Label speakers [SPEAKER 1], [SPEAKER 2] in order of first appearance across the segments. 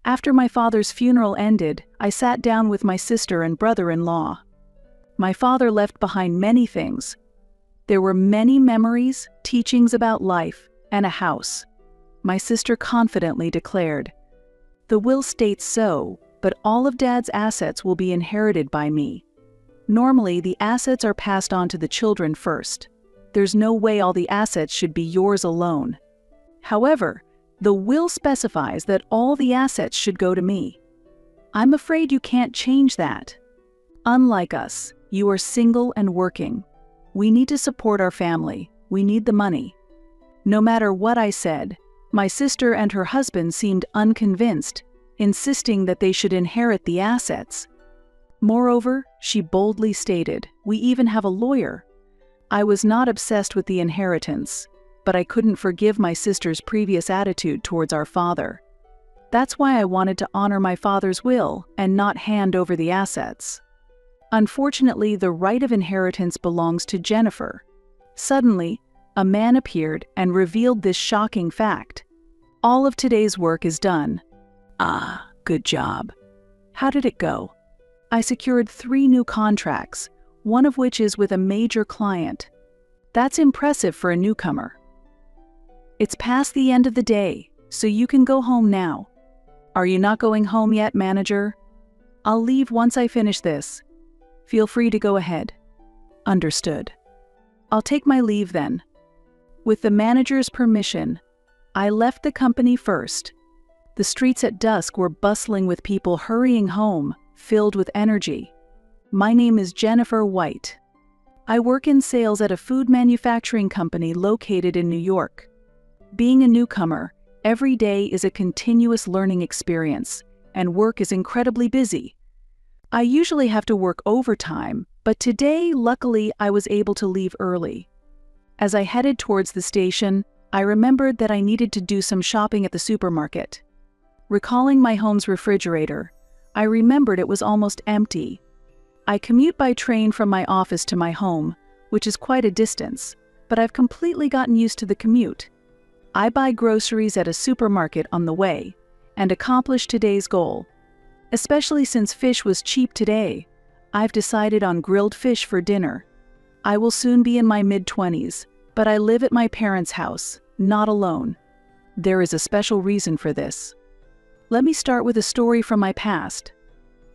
[SPEAKER 1] After my father's funeral ended, I sat down with my sister and brother-in-law. My father left behind many things. There were many memories, teachings about life, and a house. My sister confidently declared, "The will states so, but all of Dad's assets will be inherited by me. Normally, the assets are passed on to the children first. There's no way all the assets should be yours alone. However, the will specifies that all the assets should go to me. I'm afraid you can't change that. Unlike us, you are single and working. We need to support our family. We need the money." No matter what I said, my sister and her husband seemed unconvinced, insisting that they should inherit the assets. Moreover, she boldly stated, "We even have a lawyer." I was not obsessed with the inheritance, but I couldn't forgive my sister's previous attitude towards our father. That's why I wanted to honor my father's will and not hand over the assets. Unfortunately, the right of inheritance belongs to Jennifer. Suddenly, a man appeared and revealed this shocking fact. "All of today's work is done." "Ah, good job. How did it go?" "I secured 3 new contracts, one of which is with a major client." "That's impressive for a newcomer." "It's past the end of the day, so you can go home now." "Are you not going home yet, manager?" "I'll leave once I finish this. Feel free to go ahead." "Understood. I'll take my leave then." With the manager's permission, I left the company first. The streets at dusk were bustling with people hurrying home, filled with energy. My name is Jennifer White. I work in sales at a food manufacturing company located in New York. Being a newcomer, every day is a continuous learning experience, and work is incredibly busy. I usually have to work overtime, but today, luckily, I was able to leave early. As I headed towards the station, I remembered that I needed to do some shopping at the supermarket. Recalling my home's refrigerator, I remembered it was almost empty. I commute by train from my office to my home, which is quite a distance, but I've completely gotten used to the commute. I buy groceries at a supermarket on the way, and accomplish today's goal. Especially since fish was cheap today, I've decided on grilled fish for dinner. I will soon be in my mid-20s, but I live at my parents' house, not alone. There is a special reason for this. Let me start with a story from my past.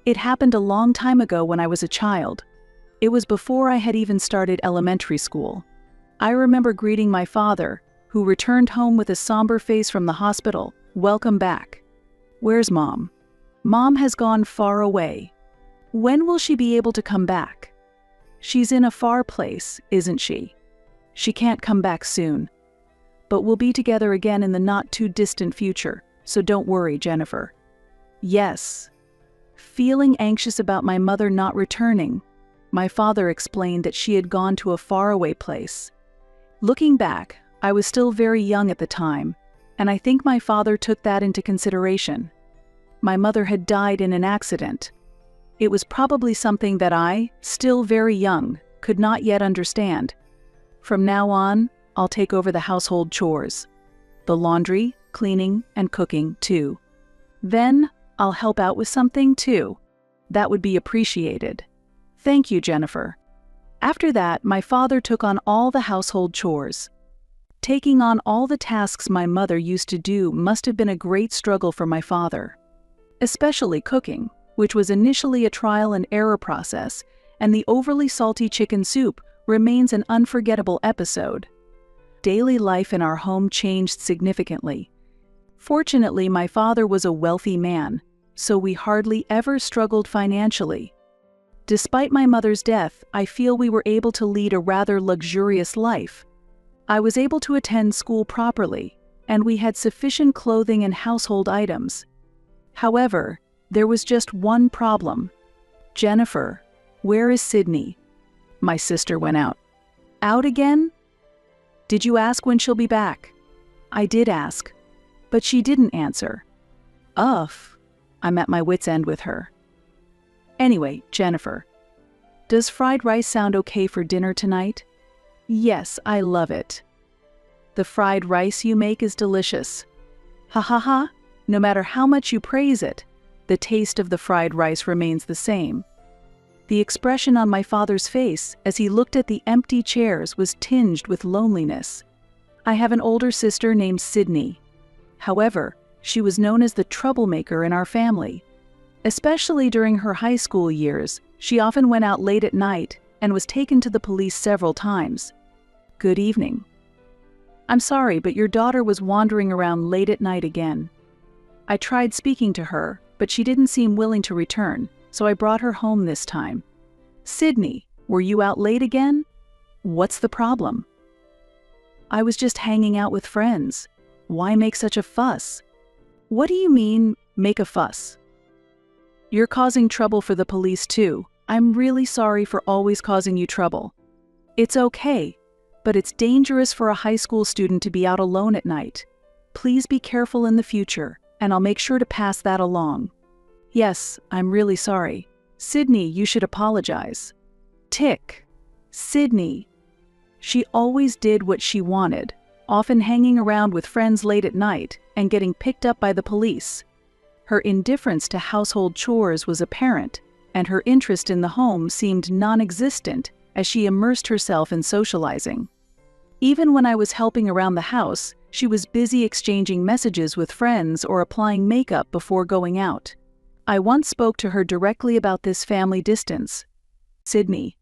[SPEAKER 1] It happened a long time ago when I was a child. It was before I had even started elementary school. I remember greeting my father, who returned home with a somber face from the hospital. "Welcome back." "Where's Mom?" "Mom has gone far away." "When will she be able to come back?" "She's in a far place, isn't she?" "She can't come back soon. But we'll be together again in the not-too-distant future, so don't worry, Jennifer." "Yes." Feeling anxious about my mother not returning, my father explained that she had gone to a faraway place. Looking back, I was still very young at the time, and I think my father took that into consideration. My mother had died in an accident. It was probably something that I, still very young, could not yet understand. From now on, I'll take over the household chores. The laundry, cleaning, and cooking, too. Then, I'll help out with something, too. That would be appreciated. Thank you, Jennifer. After that, my father took on all the household chores. Taking on all the tasks my mother used to do must have been a great struggle for my father. Especially cooking, which was initially a trial and error process, and the overly salty chicken soup remains an unforgettable episode. Daily life in our home changed significantly. Fortunately, my father was a wealthy man, so we hardly ever struggled financially. Despite my mother's death, I feel we were able to lead a rather luxurious life. I was able to attend school properly, and we had sufficient clothing and household items. However, there was just one problem. "Jennifer, where is Sydney?" My sister went out. "Out again? Did you ask when she'll be back?" I did ask, but she didn't answer. Ugh, I'm at my wit's end with her. Anyway, Jennifer, does fried rice sound okay for dinner tonight? Yes, I love it. The fried rice you make is delicious. Ha ha ha, No matter how much you praise it, the taste of the fried rice remains the same. The expression on my father's face as he looked at the empty chairs was tinged with loneliness. I have an older sister named Sydney. However, she was known as the troublemaker in our family. Especially during her high school years, she often went out late at night and was taken to the police several times. Good evening. I'm sorry, but your daughter was wandering around late at night again. I tried speaking to her, but she didn't seem willing to return, so I brought her home this time. Sydney, were you out late again? What's the problem? I was just hanging out with friends. Why make such a fuss? What do you mean, make a fuss? You're causing trouble for the police too. I'm really sorry for always causing you trouble. It's okay, but it's dangerous for a high school student to be out alone at night. Please be careful in the future, and I'll make sure to pass that along. Yes, I'm really sorry. Sydney, you should apologize. Tick. Sydney. She always did what she wanted, often hanging around with friends late at night and getting picked up by the police. Her indifference to household chores was apparent, and her interest in the home seemed non-existent as she immersed herself in socializing. Even when I was helping around the house, she was busy exchanging messages with friends or applying makeup before going out. I once spoke to her directly about this family distance. Sydney,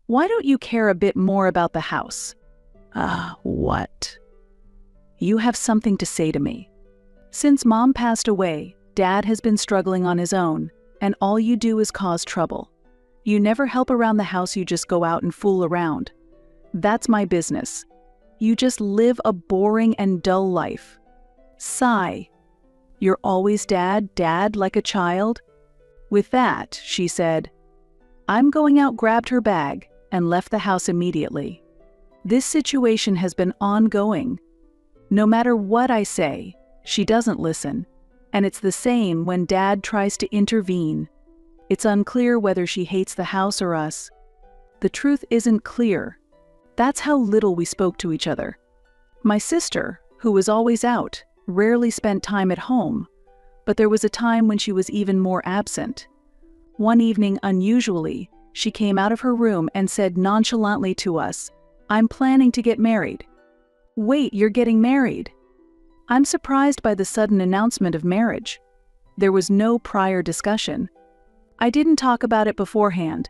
[SPEAKER 1] why don't you care a bit more about the house? What? You have something to say to me. Since Mom passed away, Dad has been struggling on his own, and all you do is cause trouble. You never help around the house, you just go out and fool around. That's my business. You just live a boring and dull life. Sigh. You're always dad like a child? With that, she said, I'm going out, grabbed her bag, and left the house immediately. This situation has been ongoing. No matter what I say, she doesn't listen. And it's the same when Dad tries to intervene. It's unclear whether she hates the house or us. The truth isn't clear. That's how little we spoke to each other. My sister, who was always out, rarely spent time at home, but there was a time when she was even more absent. One evening, unusually, she came out of her room and said nonchalantly to us, I'm planning to get married. Wait, you're getting married? I'm surprised by the sudden announcement of marriage. There was no prior discussion. I didn't talk about it beforehand,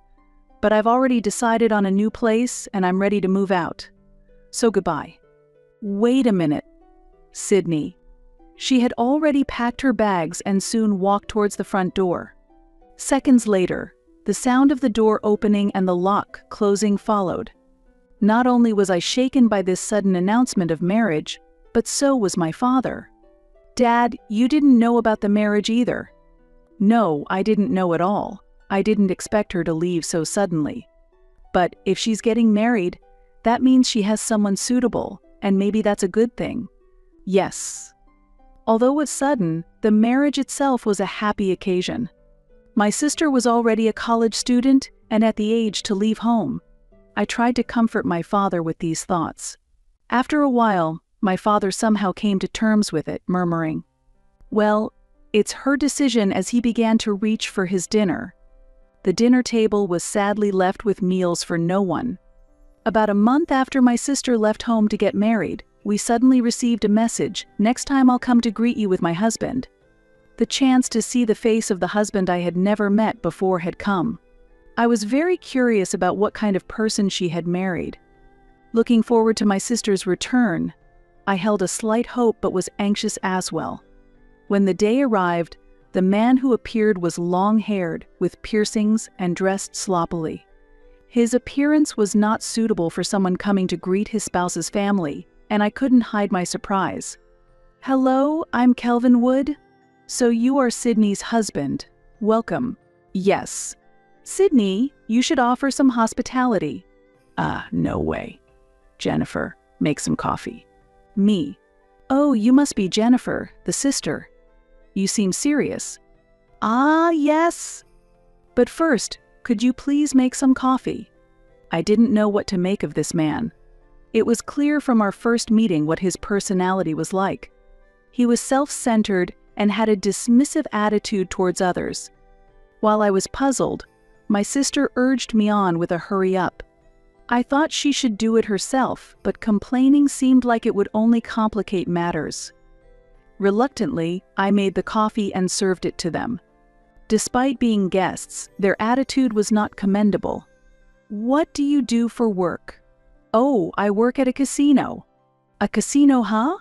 [SPEAKER 1] but I've already decided on a new place and I'm ready to move out. So goodbye. Wait a minute. Sydney. She had already packed her bags and soon walked towards the front door. Seconds later, the sound of the door opening and the lock closing followed. Not only was I shaken by this sudden announcement of marriage, but so was my father. Dad, you didn't know about the marriage either. No, I didn't know at all. I didn't expect her to leave so suddenly. But if she's getting married, that means she has someone suitable, and maybe that's a good thing. Yes. Although it was sudden, the marriage itself was a happy occasion. My sister was already a college student and at the age to leave home. I tried to comfort my father with these thoughts. After a while, my father somehow came to terms with it, murmuring, Well, it's her decision, as he began to reach for his dinner. The dinner table was sadly left with meals for no one. About a month after my sister left home to get married, we suddenly received a message, next time I'll come to greet you with my husband. The chance to see the face of the husband I had never met before had come. I was very curious about what kind of person she had married. Looking forward to my sister's return, I held a slight hope but was anxious as well. When the day arrived, the man who appeared was long-haired, with piercings and dressed sloppily. His appearance was not suitable for someone coming to greet his spouse's family, and I couldn't hide my surprise. Hello, I'm Kelvin Wood. So you are Sydney's husband. Welcome. Yes. Sydney, you should offer some hospitality. No way. Jennifer, make some coffee. Me. Oh, you must be Jennifer, the sister. You seem serious. Yes. But first, could you please make some coffee? I didn't know what to make of this man. It was clear from our first meeting what his personality was like. He was self-centered and had a dismissive attitude towards others. While I was puzzled, my sister urged me on with a hurry up. I thought she should do it herself, but complaining seemed like it would only complicate matters. Reluctantly, I made the coffee and served it to them. Despite being guests, their attitude was not commendable. "What do you do for work?" "Oh, I work at a casino." "A casino, huh?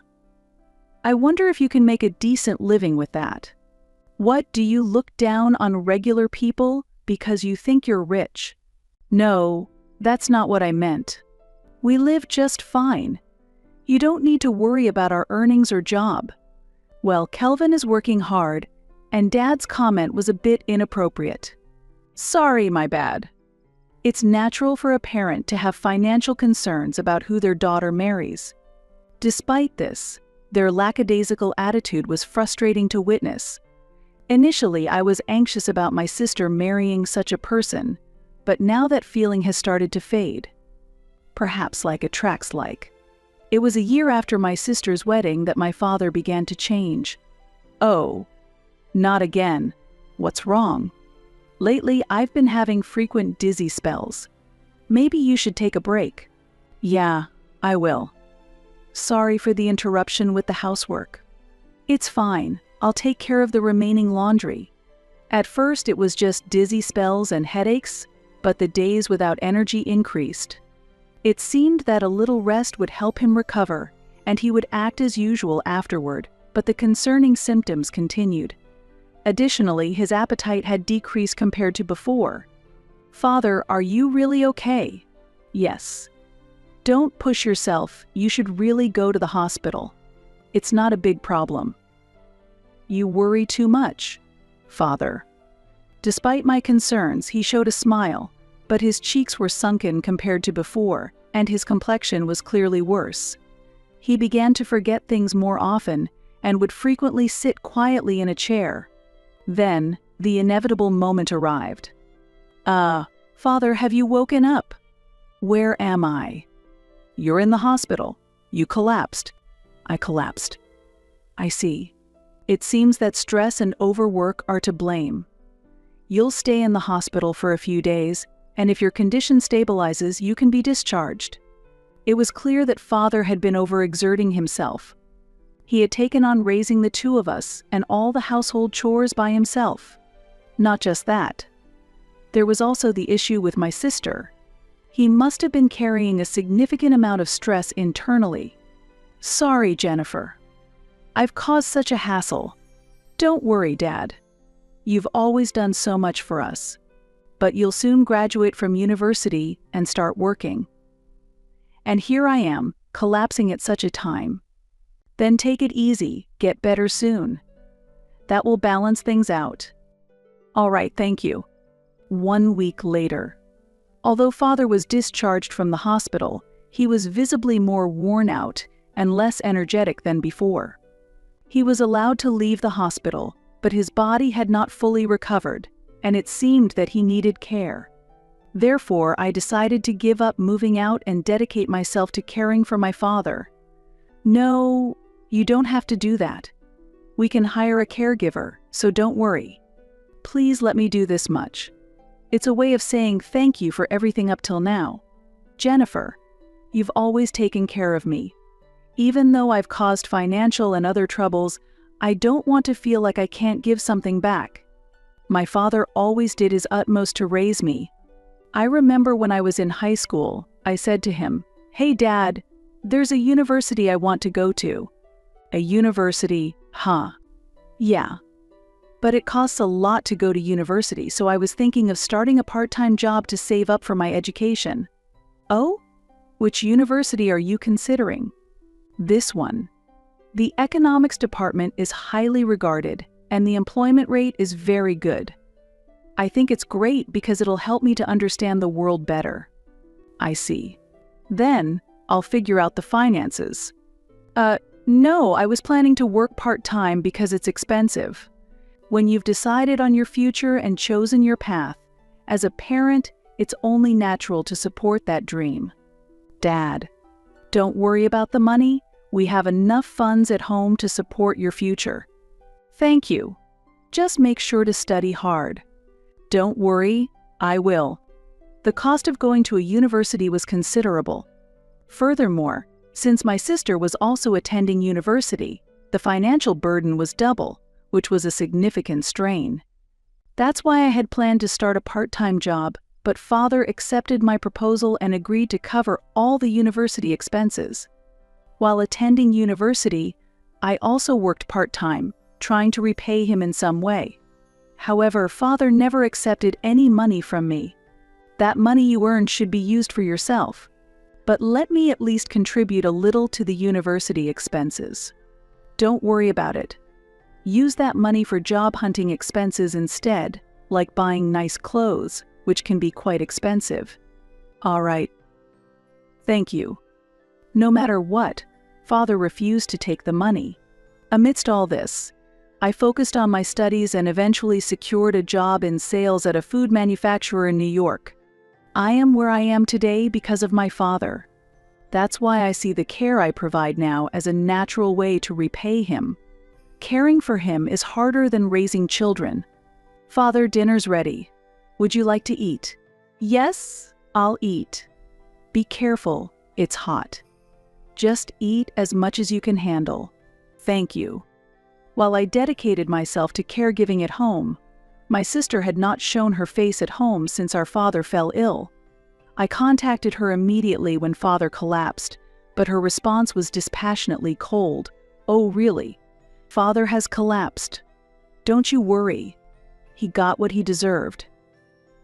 [SPEAKER 1] I wonder if you can make a decent living with that." "What, do you look down on regular people because you think you're rich?" "No, that's not what I meant. We live just fine. You don't need to worry about our earnings or job." Well, Kelvin is working hard, and Dad's comment was a bit inappropriate. "Sorry, my bad." It's natural for a parent to have financial concerns about who their daughter marries. Despite this, their lackadaisical attitude was frustrating to witness. Initially, I was anxious about my sister marrying such a person, but now that feeling has started to fade. Perhaps like attracts like. It was a year after my sister's wedding that my father began to change. "Oh, not again. What's wrong?" "Lately, I've been having frequent dizzy spells. Maybe you should take a break." "Yeah, I will. Sorry for the interruption with the housework." "It's fine. I'll take care of the remaining laundry." At first, it was just dizzy spells and headaches, but the days without energy increased. It seemed that a little rest would help him recover, and he would act as usual afterward, but the concerning symptoms continued. Additionally, his appetite had decreased compared to before. "Father, are you really okay?" "Yes." "Don't push yourself. You should really go to the hospital. It's not a big problem." "You worry too much, Father." Despite my concerns, he showed a smile, but his cheeks were sunken compared to before, and his complexion was clearly worse. He began to forget things more often and would frequently sit quietly in a chair. Then, the inevitable moment arrived. Father, have you woken up?" "Where am I?" "You're in the hospital. You collapsed." "I collapsed." "I see. It seems that stress and overwork are to blame. You'll stay in the hospital for a few days, and if your condition stabilizes, you can be discharged." It was clear that Father had been overexerting himself. He had taken on raising the two of us and all the household chores by himself. Not just that. There was also the issue with my sister. He must have been carrying a significant amount of stress internally. "Sorry, Jennifer. I've caused such a hassle." "Don't worry, Dad. You've always done so much for us. But you'll soon graduate from university and start working. And here I am, collapsing at such a time. Then take it easy, get better soon. That will balance things out." "All right, thank you." 1 week later. Although Father was discharged from the hospital, he was visibly more worn out and less energetic than before. He was allowed to leave the hospital, but his body had not fully recovered, and it seemed that he needed care. Therefore, I decided to give up moving out and dedicate myself to caring for my father. "No, you don't have to do that. We can hire a caregiver, so don't worry. Please let me do this much. It's a way of saying thank you for everything up till now. Jennifer, you've always taken care of me. Even though I've caused financial and other troubles, I don't want to feel like I can't give something back. My father always did his utmost to raise me. I remember when I was in high school, I said to him, 'Hey Dad, there's a university I want to go to.' 'A university, huh?' 'Yeah. But it costs a lot to go to university, so I was thinking of starting a part-time job to save up for my education.' 'Oh? Which university are you considering?' 'This one. The economics department is highly regarded, and the employment rate is very good. I think it's great because it'll help me to understand the world better.' 'I see. Then, I'll figure out the finances.' No, I was planning to work part-time because it's expensive. When you've decided on your future and chosen your path, as a parent, it's only natural to support that dream. Dad, don't worry about the money. We have enough funds at home to support your future." Thank you. Just make sure to study hard. Don't worry, I will. The cost of going to a university was considerable. Furthermore, since my sister was also attending university, the financial burden was double, which was a significant strain. That's why I had planned to start a part-time job, but Father accepted my proposal and agreed to cover all the university expenses. While attending university, I also worked part-time, trying to repay him in some way. However, Father never accepted any money from me. That money you earned should be used for yourself. But let me at least contribute a little to the university expenses. Don't worry about it. Use that money for job hunting expenses instead, like buying nice clothes, which can be quite expensive. All right. Thank you. No matter what, Father refused to take the money. Amidst all this, I focused on my studies and eventually secured a job in sales at a food manufacturer in New York. I am where I am today because of my father. That's why I see the care I provide now as a natural way to repay him. Caring for him is harder than raising children. Father, dinner's ready. Would you like to eat? Yes, I'll eat. Be careful, it's hot. Just eat as much as you can handle. Thank you. While I dedicated myself to caregiving at home, my sister had not shown her face at home since our father fell ill. I contacted her immediately when Father collapsed, but her response was dispassionately cold. Oh, really? Father has collapsed. Don't you worry. He got what he deserved.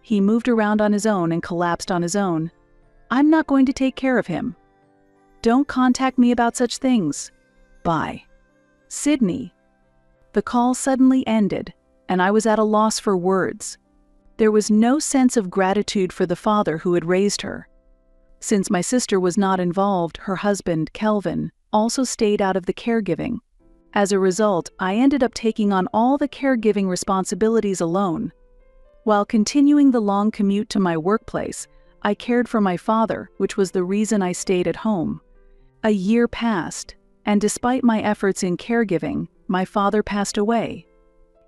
[SPEAKER 1] He moved around on his own and collapsed on his own. I'm not going to take care of him. Don't contact me about such things. Bye. Sydney. The call suddenly ended, and I was at a loss for words. There was no sense of gratitude for the father who had raised her. Since my sister was not involved, her husband, Kelvin, also stayed out of the caregiving. As a result, I ended up taking on all the caregiving responsibilities alone. While continuing the long commute to my workplace, I cared for my father, which was the reason I stayed at home. A year passed, and despite my efforts in caregiving, my father passed away.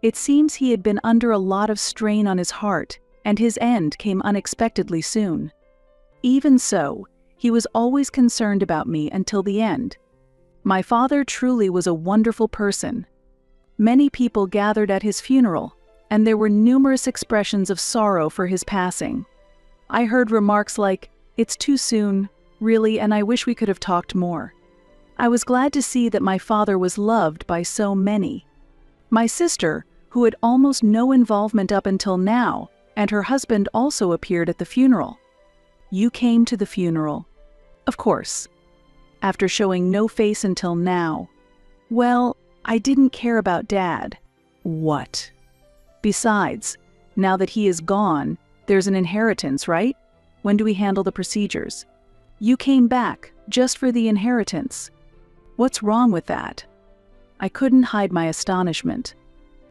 [SPEAKER 1] It seems he had been under a lot of strain on his heart, and his end came unexpectedly soon. Even so, he was always concerned about me until the end. My father truly was a wonderful person. Many people gathered at his funeral, and there were numerous expressions of sorrow for his passing. I heard remarks like, "It's too soon, really, and I wish we could have talked more." I was glad to see that my father was loved by so many. My sister, who had almost no involvement up until now, and her husband also appeared at the funeral. You came to the funeral. Of course. After showing no face until now. Well, I didn't care about Dad. What? Besides, now that he is gone, there's an inheritance, right? When do we handle the procedures? You came back, just for the inheritance. What's wrong with that? I couldn't hide my astonishment.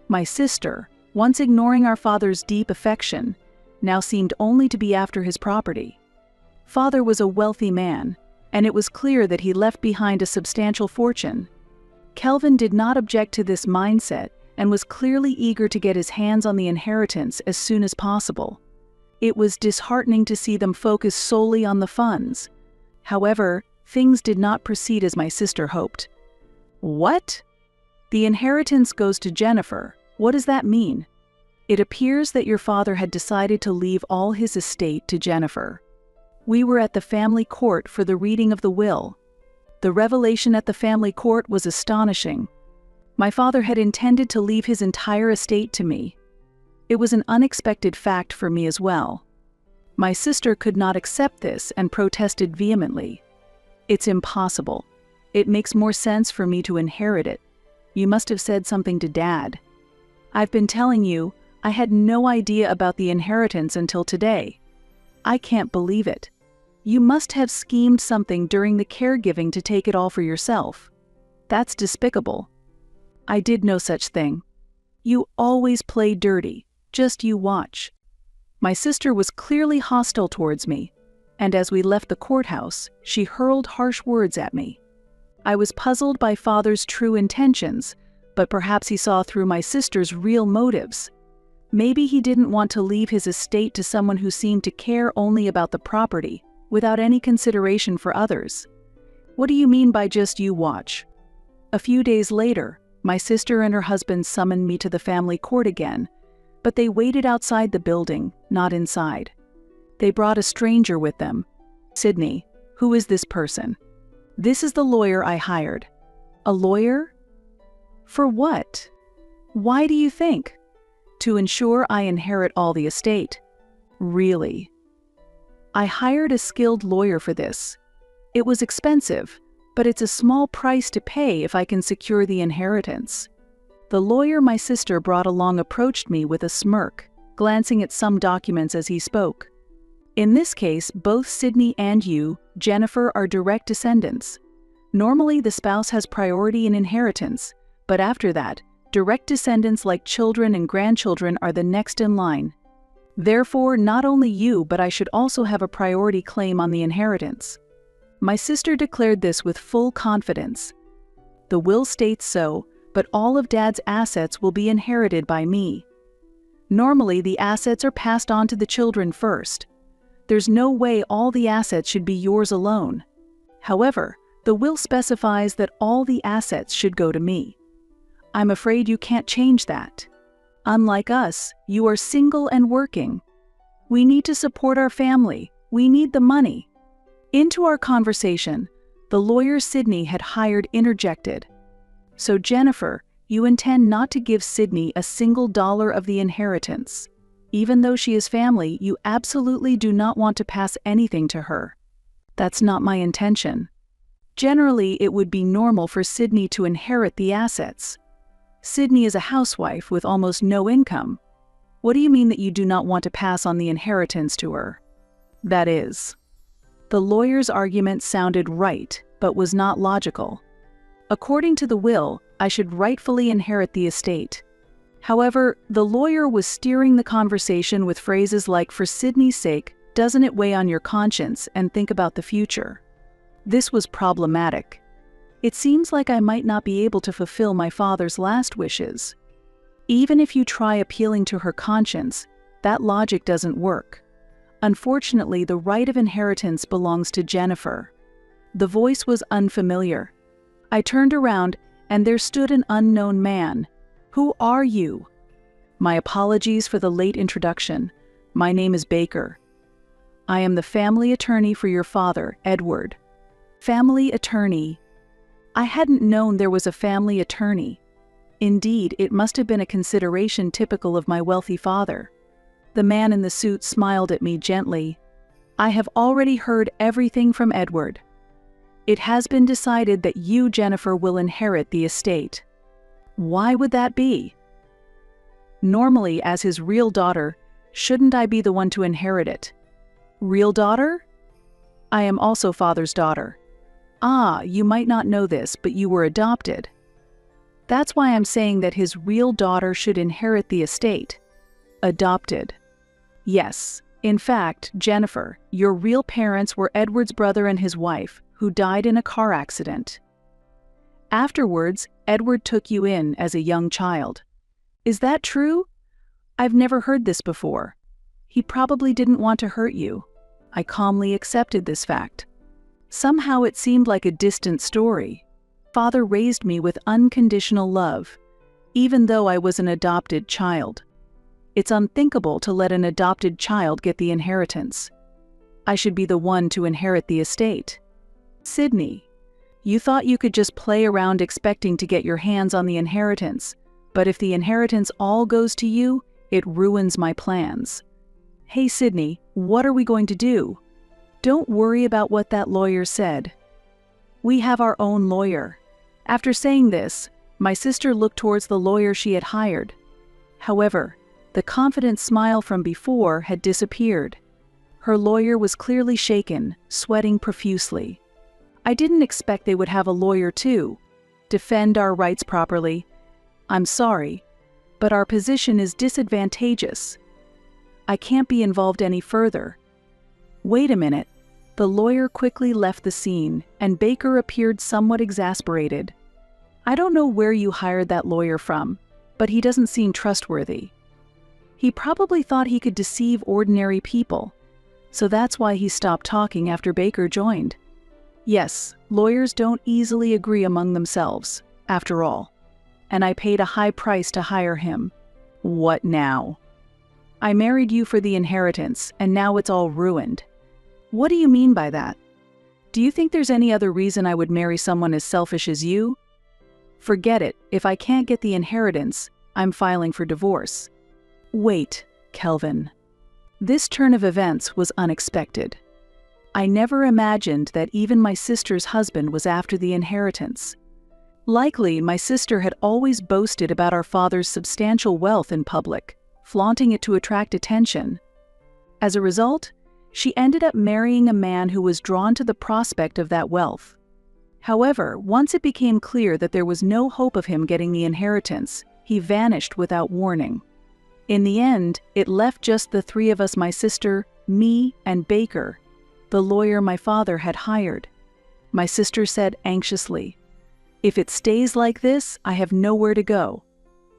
[SPEAKER 1] My sister, once ignoring our father's deep affection, now seemed only to be after his property. Father was a wealthy man, and it was clear that he left behind a substantial fortune. Kelvin did not object to this mindset and was clearly eager to get his hands on the inheritance as soon as possible. It was disheartening to see them focus solely on the funds. However, things did not proceed as my sister hoped. What? The inheritance goes to Jennifer. What does that mean? It appears that your father had decided to leave all his estate to Jennifer. We were at the family court for the reading of the will. The revelation at the family court was astonishing. My father had intended to leave his entire estate to me. It was an unexpected fact for me as well. My sister could not accept this and protested vehemently. It's impossible. It makes more sense for me to inherit it. You must have said something to Dad. I've been telling you, I had no idea about the inheritance until today. I can't believe it. You must have schemed something during the caregiving to take it all for yourself. That's despicable. I did no such thing. You always play dirty, just you watch. My sister was clearly hostile towards me, and as we left the courthouse, she hurled harsh words at me. I was puzzled by Father's true intentions, but perhaps he saw through my sister's real motives. Maybe he didn't want to leave his estate to someone who seemed to care only about the property, without any consideration for others. What do you mean by just you watch? A few days later, my sister and her husband summoned me to the family court again, but they waited outside the building, not inside. They brought a stranger with them. Sydney, who is this person? This is the lawyer I hired. A lawyer? For what? Why do you think? To ensure I inherit all the estate. Really? I hired a skilled lawyer for this. It was expensive, but it's a small price to pay if I can secure the inheritance. The lawyer my sister brought along approached me with a smirk, glancing at some documents as he spoke. In this case, both Sydney and you, Jennifer, are direct descendants. Normally, the spouse has priority in inheritance, but after that, direct descendants like children and grandchildren are the next in line. Therefore, not only you, but I should also have a priority claim on the inheritance. My sister declared this with full confidence. The will states so, but all of Dad's assets will be inherited by me. Normally, the assets are passed on to the children first. There's no way all the assets should be yours alone. However, the will specifies that all the assets should go to me. I'm afraid you can't change that. Unlike us, you are single and working. We need to support our family. We need the money. Into our conversation, the lawyer Sydney had hired interjected. So Jennifer, you intend not to give Sydney a single dollar of the inheritance. Even though she is family, you absolutely do not want to pass anything to her. That's not my intention. Generally, it would be normal for Sydney to inherit the assets. Sydney is a housewife with almost no income. What do you mean that you do not want to pass on the inheritance to her? That is. The lawyer's argument sounded right, but was not logical. According to the will, I should rightfully inherit the estate. However, the lawyer was steering the conversation with phrases like, "For Sydney's sake, doesn't it weigh on your conscience, and think about the future?" This was problematic. It seems like I might not be able to fulfill my father's last wishes. Even if you try appealing to her conscience, that logic doesn't work. Unfortunately, the right of inheritance belongs to Jennifer. The voice was unfamiliar. I turned around, and there stood an unknown man. Who are you? My apologies for the late introduction. My name is Baker. I am the family attorney for your father, Edward. Family attorney. I hadn't known there was a family attorney. Indeed, it must have been a consideration typical of my wealthy father. The man in the suit smiled at me gently. I have already heard everything from Edward. It has been decided that you, Jennifer, will inherit the estate. Why would that be? Normally, as his real daughter, shouldn't I be the one to inherit it? Real daughter? I am also father's daughter. Ah, you might not know this, but you were adopted. That's why I'm saying that his real daughter should inherit the estate. Adopted. Yes, in fact, Jennifer, your real parents were Edward's brother and his wife, who died in a car accident. Afterwards, Edward took you in as a young child. Is that true? I've never heard this before. He probably didn't want to hurt you. I calmly accepted this fact. Somehow it seemed like a distant story. Father raised me with unconditional love, even though I was an adopted child. It's unthinkable to let an adopted child get the inheritance. I should be the one to inherit the estate. Sydney, you thought you could just play around expecting to get your hands on the inheritance, but if the inheritance all goes to you, it ruins my plans. Hey Sydney, what are we going to do? Don't worry about what that lawyer said. We have our own lawyer. After saying this, my sister looked towards the lawyer she had hired. However, the confident smile from before had disappeared. Her lawyer was clearly shaken, sweating profusely. I didn't expect they would have a lawyer too. Defend our rights properly. I'm sorry, but our position is disadvantageous. I can't be involved any further. Wait a minute. The lawyer quickly left the scene, and Baker appeared somewhat exasperated. I don't know where you hired that lawyer from, but he doesn't seem trustworthy. He probably thought he could deceive ordinary people, so that's why he stopped talking after Baker joined. Yes, lawyers don't easily agree among themselves, after all. And I paid a high price to hire him. What now? I married you for the inheritance, and now it's all ruined. What do you mean by that? Do you think there's any other reason I would marry someone as selfish as you? Forget it. If I can't get the inheritance, I'm filing for divorce. Wait, Kelvin. This turn of events was unexpected. I never imagined that even my sister's husband was after the inheritance. Likely, my sister had always boasted about our father's substantial wealth in public, flaunting it to attract attention. As a result, she ended up marrying a man who was drawn to the prospect of that wealth. However, once it became clear that there was no hope of him getting the inheritance, he vanished without warning. In the end, it left just the three of us, my sister, me, and Baker, the lawyer my father had hired. My sister said anxiously, "If it stays like this, I have nowhere to go.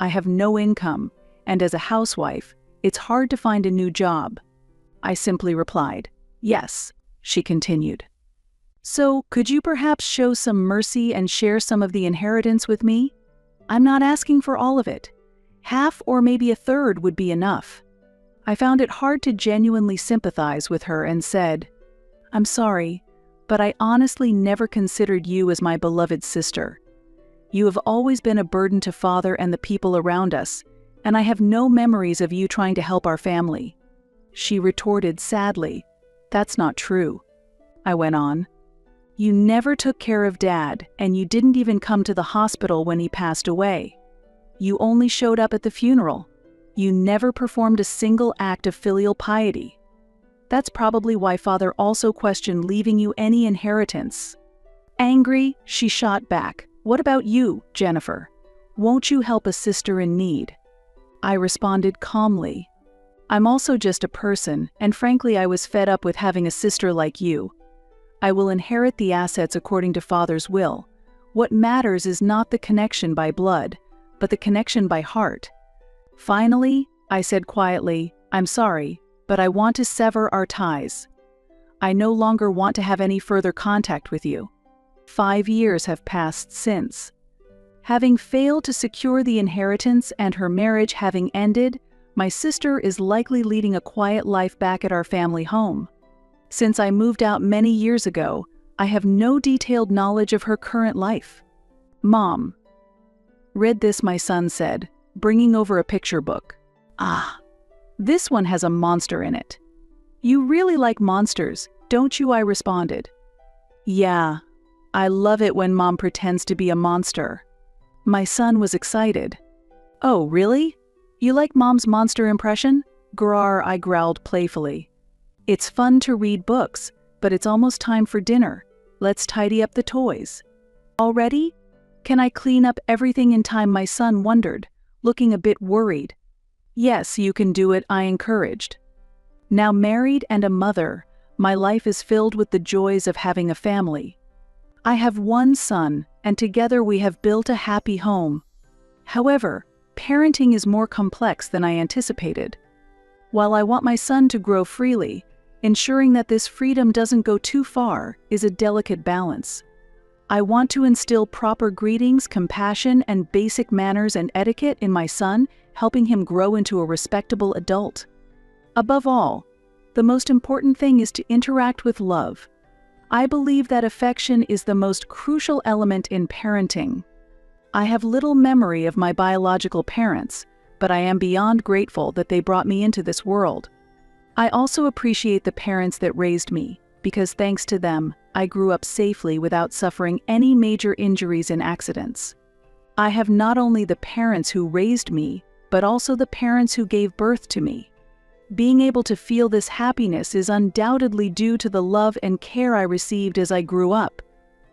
[SPEAKER 1] I have no income, and as a housewife, it's hard to find a new job." I simply replied, "Yes," she continued. "So, could you perhaps show some mercy and share some of the inheritance with me? I'm not asking for all of it. Half or maybe a third would be enough." I found it hard to genuinely sympathize with her and said, "I'm sorry, but I honestly never considered you as my beloved sister. You have always been a burden to Father and the people around us, and I have no memories of you trying to help our family." She retorted sadly, "That's not true." I went on, "You never took care of Dad, and you didn't even come to the hospital when he passed away. You only showed up at the funeral. You never performed a single act of filial piety. That's probably why Father also questioned leaving you any inheritance." Angry, she shot back, "What about you, Jennifer? Won't you help a sister in need?" I responded calmly, "I'm also just a person, and frankly I was fed up with having a sister like you. I will inherit the assets according to Father's will. What matters is not the connection by blood, but the connection by heart." Finally, I said quietly, "I'm sorry, but I want to sever our ties. I no longer want to have any further contact with you." 5 years have passed since. Having failed to secure the inheritance and her marriage having ended, my sister is likely leading a quiet life back at our family home. Since I moved out many years ago, I have no detailed knowledge of her current life. "Mom." "Read this," my son said, bringing over a picture book. "Ah, this one has a monster in it." "You really like monsters, don't you?" I responded. "Yeah, I love it when Mom pretends to be a monster." My son was excited. "Oh, really? You like Mom's monster impression?" "Grar," I growled playfully. "It's fun to read books, but it's almost time for dinner. Let's tidy up the toys." "Already? Can I clean up everything in time?" my son wondered, looking a bit worried. "Yes, you can do it," I encouraged. Now married and a mother, my life is filled with the joys of having a family. I have one son, and together we have built a happy home. However, parenting is more complex than I anticipated. While I want my son to grow freely, ensuring that this freedom doesn't go too far is a delicate balance. I want to instill proper greetings, compassion, and basic manners and etiquette in my son, helping him grow into a respectable adult. Above all, the most important thing is to interact with love. I believe that affection is the most crucial element in parenting. I have little memory of my biological parents, but I am beyond grateful that they brought me into this world. I also appreciate the parents that raised me, because thanks to them, I grew up safely without suffering any major injuries and accidents. I have not only the parents who raised me, but also the parents who gave birth to me. Being able to feel this happiness is undoubtedly due to the love and care I received as I grew up.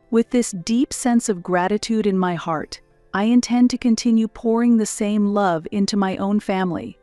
[SPEAKER 1] With this deep sense of gratitude in my heart, I intend to continue pouring the same love into my own family.